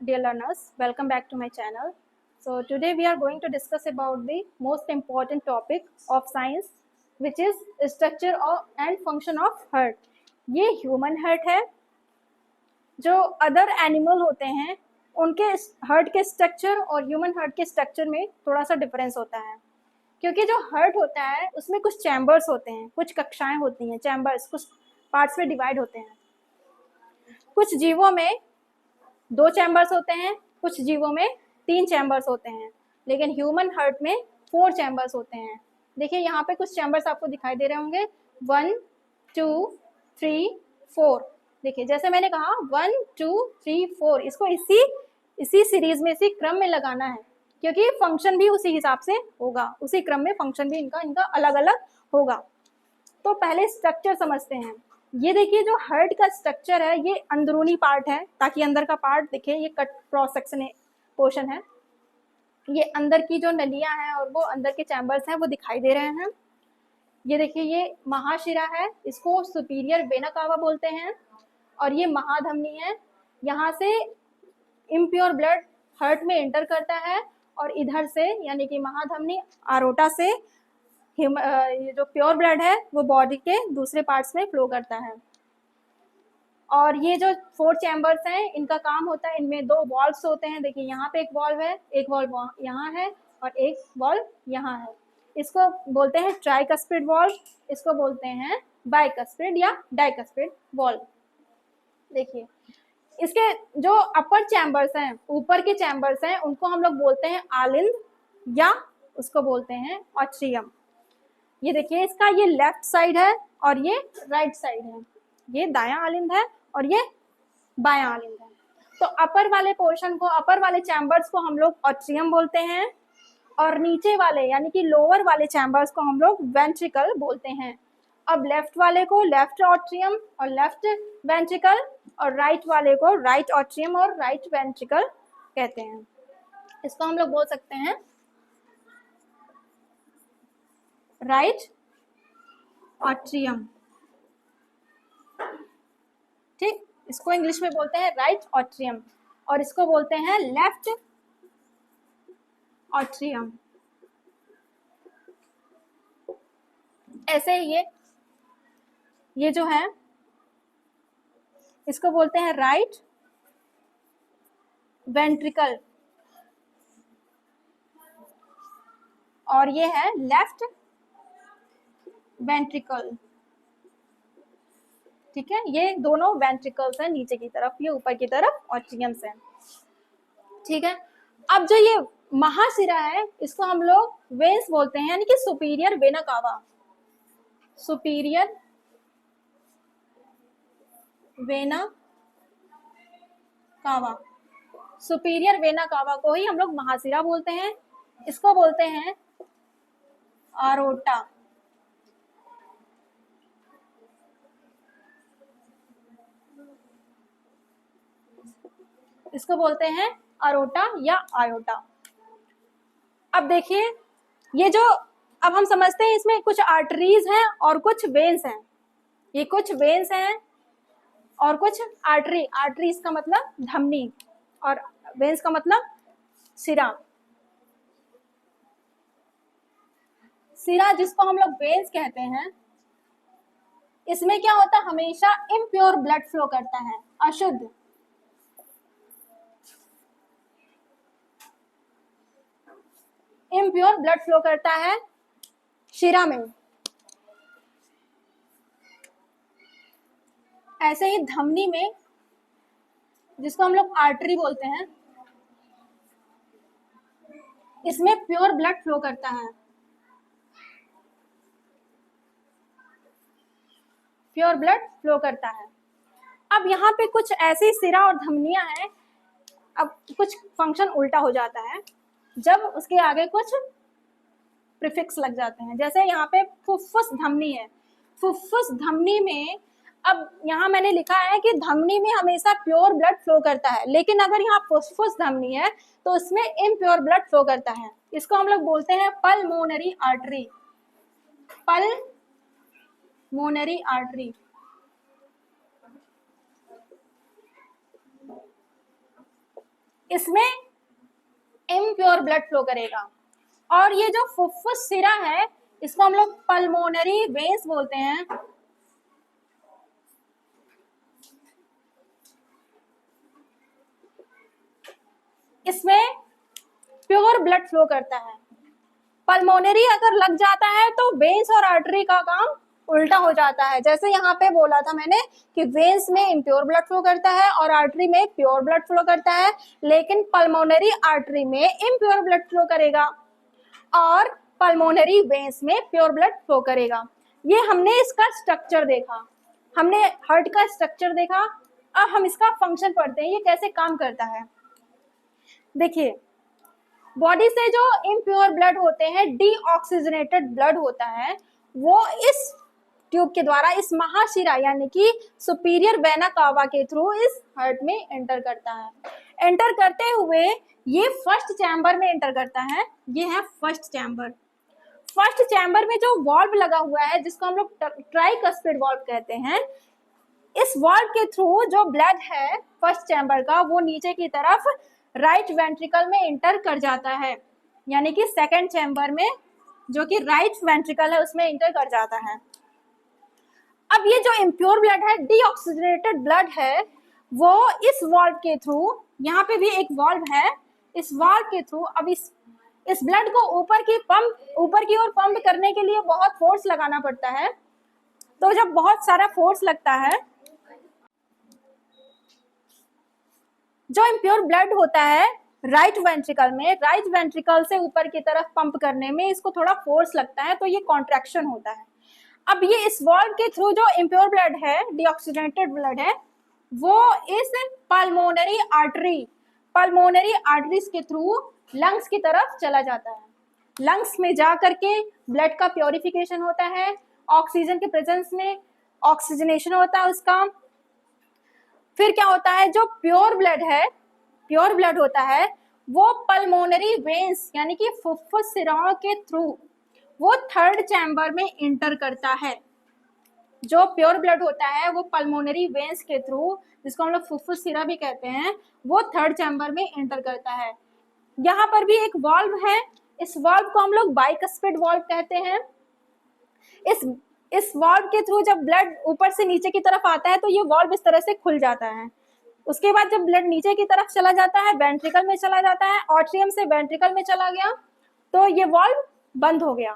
dear learners, welcome back to my channel. So today we are going to discuss about the most important topic of science, which is structure and function of heart. ये human heart है. जो other animal होते हैं उनके heart के structure और human heart के structure में थोड़ा सा difference होता है, क्योंकि जो heart होता है उसमें कुछ chambers होते हैं, कुछ कक्षाएं होती हैं, chambers कुछ parts में divide होते हैं. कुछ जीवों में 2 चैम्बर्स होते हैं, कुछ जीवों में 3 चैम्बर्स होते हैं, लेकिन ह्यूमन हार्ट में 4 चैम्बर्स होते हैं. देखिए यहाँ पे कुछ चैम्बर्स आपको दिखाई दे रहे होंगे, 1 2 3 4. देखिए जैसे मैंने कहा 1 2 3 4, इसको इसी सीरीज में, इसी क्रम में लगाना है, क्योंकि फंक्शन भी उसी हिसाब से होगा, उसी क्रम में फंक्शन भी इनका अलग अलग होगा. तो पहले स्ट्रक्चर समझते हैं. ये देखिए जो हार्ट का स्ट्रक्चर है ये अंदरूनी पार्ट है, ताकि अंदर का पार्ट दिखे. ये कट क्रॉस सेक्शन पोर्शन है. ये अंदर की जो नलियां हैं और वो अंदर के चैम्बर्स हैं वो दिखाई दे रहे हैं. ये देखिए ये महाशिरा है, इसको सुपीरियर वेना कावा बोलते हैं, और ये महाधमनी है. यहाँ से इम्प्योर ब्लड हार्ट में एंटर करता है और इधर से यानी कि महाधमनी आरोटा से ये जो प्योर ब्लड है वो बॉडी के दूसरे पार्ट्स में फ्लो करता है. और ये जो 4 चैम्बर्स हैं इनका काम होता है, इनमें 2 वॉल्व्स होते हैं. देखिए यहाँ पे एक वॉल्व है, एक वॉल्व यहाँ है और एक वॉल्व यहाँ है. इसको बोलते हैं ट्राइकस्पिड वॉल्व, इसको बोलते हैं बाइकस्पिड या डाइकस्पिड वॉल्व. देखिए इसके जो अपर चैम्बर्स हैं, ऊपर के चैम्बर्स हैं, उनको हम लोग बोलते हैं आलिंद या उसको बोलते हैं ऑट्रियम. ये देखिए इसका ये लेफ्ट साइड है और ये राइट साइड है. ये दायां आलिंद है और ये बायां आलिंद है. तो अपर वाले पोर्शन को, अपर वाले चैम्बर्स को हम लोग ऑट्रियम बोलते हैं, और नीचे वाले यानी कि लोअर वाले चैम्बर्स को हम लोग वेंट्रिकल बोलते हैं. अब लेफ्ट वाले को लेफ्ट ऑट्रियम और लेफ्ट वेंट्रिकल, और राइट वाले को राइट ऑट्रियम और राइट वेंट्रिकल कहते हैं. इसको हम लोग बोल सकते हैं राइट ऑट्रियम. ठीक, इसको इंग्लिश में बोलते हैं राइट ऑट्रियम, और इसको बोलते हैं लेफ्ट ऑट्रियम. ऐसे ही ये जो है इसको बोलते हैं राइट वेंट्रिकल, और ये है लेफ्ट वेंट्रिकल. ठीक है, ये दोनों वेंट्रिकल्स हैं नीचे की तरफ, ये ऊपर की तरफ ऑट्रियम्स हैं. ठीक है, अब जो ये महाशिरा है इसको हम लोग वेन्स बोलते हैं, यानी कि superior vena cava. Superior vena cava, superior vena cava को ही हम लोग महाशिरा बोलते हैं. इसको बोलते हैं आरोटा. इसको बोलते हैं अरोटा या आयोटा. अब देखिए ये जो, अब हम समझते हैं इसमें कुछ आर्टरीज हैं और कुछ वेन्स हैं. ये कुछ वेन्स हैं और कुछ आर्टरी. आर्टरीज का मतलब धमनी और वेन्स का मतलब सिरा. सिरा जिसको हम लोग वेन्स कहते हैं, इसमें क्या होता है, हमेशा इम्प्योर ब्लड फ्लो करता है, अशुद्ध. इम्प्योर ब्लड फ्लो करता है शिरा में. ऐसे ही धमनी में, जिसको हम लोग आर्टरी बोलते हैं, इसमें प्योर ब्लड फ्लो करता है, प्योर ब्लड फ्लो करता है. अब यहाँ पे कुछ ऐसी सिरा और धमनियां हैं. अब कुछ फंक्शन उल्टा हो जाता है जब उसके आगे कुछ प्रीफिक्स लग जाते हैं. जैसे यहाँ पे फुफ्फुस धमनी है. फुफ्फुस धमनी में, अब यहाँ मैंने लिखा है कि धमनी में हमेशा प्योर ब्लड फ्लो करता है, लेकिन अगर यहाँ फुफ्फुस धमनी है तो उसमें इम्प्योर ब्लड फ्लो करता है. इसको हम लोग बोलते हैं पल्मोनरी आर्टरी. Pulmonary artery. इसमें इम्प्योर ब्लड फ्लो करेगा। और ये जो फुफ्फुस सिरा है इसको हम लोग पल्मोनरी वेन्स बोलते हैं। इसमें प्योर ब्लड फ्लो करता है। पल्मोनरी अगर लग जाता है तो वेन्स और आर्टरी का काम उल्टा हो जाता है। जैसे यहाँ पे बोला था मैंने कि वेन्स में इम्प्योर ब्लड फ्लो करता है और आर्टरी में प्योर ब्लड फ्लो करता है, लेकिन पल्मोनरी आर्टरी में इम्प्योर ब्लड फ्लो करेगा और पल्मोनरी वेन्स में प्योर ब्लड फ्लो करेगा। ये हमने इसका स्ट्रक्चर देखा, हमने हार्ट का स्ट्रक्चर देखा। अब हम इसका फंक्शन पढ़ते हैं, ये कैसे काम करता है। देखिए, बॉडी से जो इम्प्योर ब्लड होते हैं, डीऑक्सीजनेटेड ब्लड होता है, वो इस ट्यूब के द्वारा, इस महाशिरा यानी कि सुपीरियर वेना कावा के थ्रू इस हार्ट में एंटर करता है। एंटर करते हुए ये फर्स्ट चैम्बर में एंटर करता है। ये है फर्स्ट चैम्बर। फर्स्ट चैम्बर में जो वॉल्व लगा हुआ है जिसको हम लोग ट्राइकस्पिड वॉल्व कहते हैं, इस वॉल्व के थ्रू जो ब्लड है फर्स्ट चैम्बर का वो नीचे की तरफ राइट वेंट्रिकल में एंटर कर जाता है, यानी कि सेकंड चैम्बर में जो कि राइट वेंट्रिकल है उसमें एंटर कर जाता है। अब ये जो इम्प्योर ब्लड है, डीऑक्सीजनेटेड ब्लड है, वो इस वॉल्व के थ्रू, यहाँ पे भी एक वॉल्व है, इस वॉल्व के थ्रू अब इस ब्लड को ऊपर की ओर पंप करने के लिए बहुत फोर्स लगाना पड़ता है। तो जब बहुत सारा फोर्स लगता है, जो इम्प्योर ब्लड होता है राइट वेंट्रिकल में, राइट वेंट्रिकल से ऊपर की तरफ पंप करने में इसको थोड़ा फोर्स लगता है, तो ये कॉन्ट्रैक्शन होता है। अब ये इस वॉल्व के थ्रू जो इम्प्योर ब्लड है, डीऑक्सीजनेटेड ब्लड है, वो इस पल्मोनरी आर्टरीज के थ्रू लंग्स की तरफ चला जाता है। लंग्स में जा करके ब्लड का प्योरिफिकेशन होता है, ऑक्सीजन के प्रेजेंस में ऑक्सीजनेशन होता है उसका। फिर क्या होता है, जो प्योर ब्लड होता है वो पल्मोनरी वेन्स यानी कि फुफ्फुस सिराओं के थ्रू वो थर्ड चैम्बर में इंटर करता है। जो प्योर ब्लड होता है वो पल्मोनरी वेन्स के थ्रू, जिसको हम लोग फुफ्फुस सिरा भी कहते हैं, वो थर्ड चैम्बर में इंटर करता है। यहाँ पर भी एक वाल्व है, इस वाल्व को हम लोग बाइकस्पिड वाल्व कहते हैं। इस वाल्व के थ्रू जब ब्लड ऊपर से नीचे की तरफ आता है तो ये वाल्व इस तरह से खुल जाता है। उसके बाद जब ब्लड नीचे की तरफ चला जाता है, वेंट्रिकल में चला जाता है, ऑट्रियम से वेंट्रिकल में चला गया, तो ये वाल्व बंद हो गया।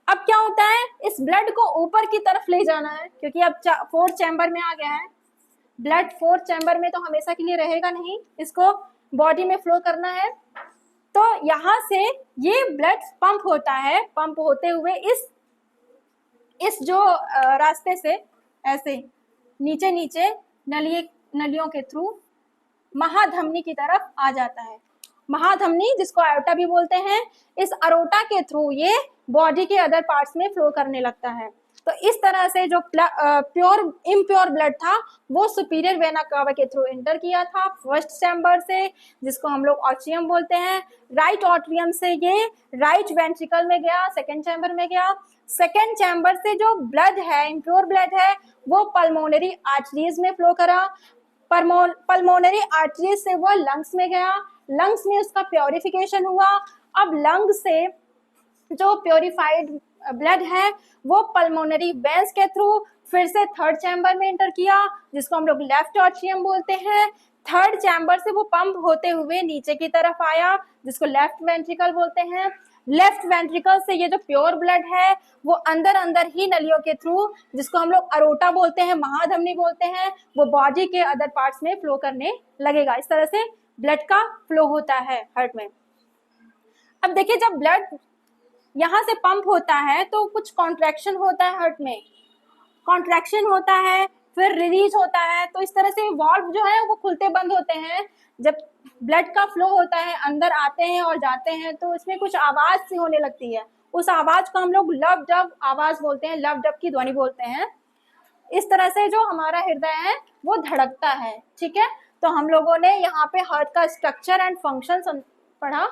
अब क्या होता है, इस ब्लड को ऊपर की तरफ ले जाना है, क्योंकि अब फोर्थ चैम्बर में आ गया है। ब्लड फोर्थ चैम्बर में तो हमेशा के लिए रहेगा नहीं, इसको बॉडी में फ्लो करना है। तो यहाँ से ये ब्लड पंप होता है, पंप होते हुए इस जो रास्ते से ऐसे नीचे नीचे नलियों के थ्रू महाधमनी की तरफ आ जाता है। महाधमनी, जिसको अरोटा भी बोलते हैं, इस अरोटा के थ्रू ये बॉडी के अदर पार्ट्स में फ्लो करने लगता है। तो इस तरह से जो इम्प्योर ब्लड था वो सुपीरियर वेना कावा के थ्रू एंटर किया था फर्स्ट चैम्बर से, जिसको हम लोग ऑट्रियम बोलते हैं। राइट ऑट्रियम से ये राइट वेंट्रिकल में गया, सेकेंड चैम्बर में गया। सेकेंड चैम्बर से जो ब्लड है, इम्प्योर ब्लड है, वो पल्मोनरी आर्टरीज में फ्लो करा। पल्मोनरी आर्टरीज से वो लंग्स में गया, लंग्स में उसका प्योरिफिकेशन हुआ। अब लंग से जो प्योरिफाइड ब्लड है वो पल्मोनरी वेन्स के थ्रू फिर से थर्ड चैम्बर में एंटर किया, जिसको हम लोग लेफ्ट ऑट्रियम बोलते हैं। थर्ड चैम्बर से वो पंप होते हुए नीचे की तरफ आया, जिसको लेफ्ट वेंट्रिकल बोलते हैं। लेफ्ट वेंट्रिकल से ये जो प्योर ब्लड है वो अंदर ही नलियों के थ्रू, जिसको हम लोग अरोटा बोलते हैं, महाधमनी बोलते हैं, वो बॉडी के अदर पार्ट्स में फ्लो करने लगेगा। इस तरह से ब्लड का फ्लो होता है हार्ट में। अब देखिए, जब ब्लड यहाँ से पंप होता है तो कुछ कॉन्ट्रैक्शन होता है हार्ट में, कॉन्ट्रैक्शन होता है, फिर रिलीज होता है। तो इस तरह से वाल्व जो है वो खुलते बंद होते हैं। जब ब्लड का फ्लो होता है, अंदर आते हैं और जाते हैं, तो इसमें कुछ आवाज सी होने लगती है। उस आवाज को हम लोग लव डब आवाज बोलते हैं, लव डब की ध्वनि बोलते हैं। इस तरह से जो हमारा हृदय है वो धड़कता है। ठीक है, तो हम लोगों ने यहाँ पे हार्ट का स्ट्रक्चर एंड फंक्शन पढ़ा।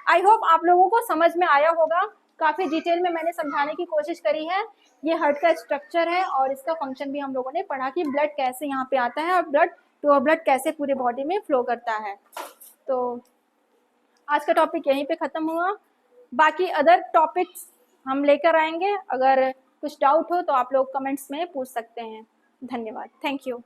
आई होप आप लोगों को समझ में आया होगा। काफी डिटेल में मैंने समझाने की कोशिश करी है। ये हार्ट का स्ट्रक्चर है और इसका फंक्शन भी हम लोगों ने पढ़ा कि ब्लड कैसे यहाँ पे आता है और प्योर ब्लड कैसे पूरे बॉडी में फ्लो करता है। तो आज का टॉपिक यहीं पे ख़त्म हुआ। बाकी अदर टॉपिक्स हम लेकर आएंगे। अगर कुछ डाउट हो तो आप लोग कमेंट्स में पूछ सकते हैं। धन्यवाद। Thank you.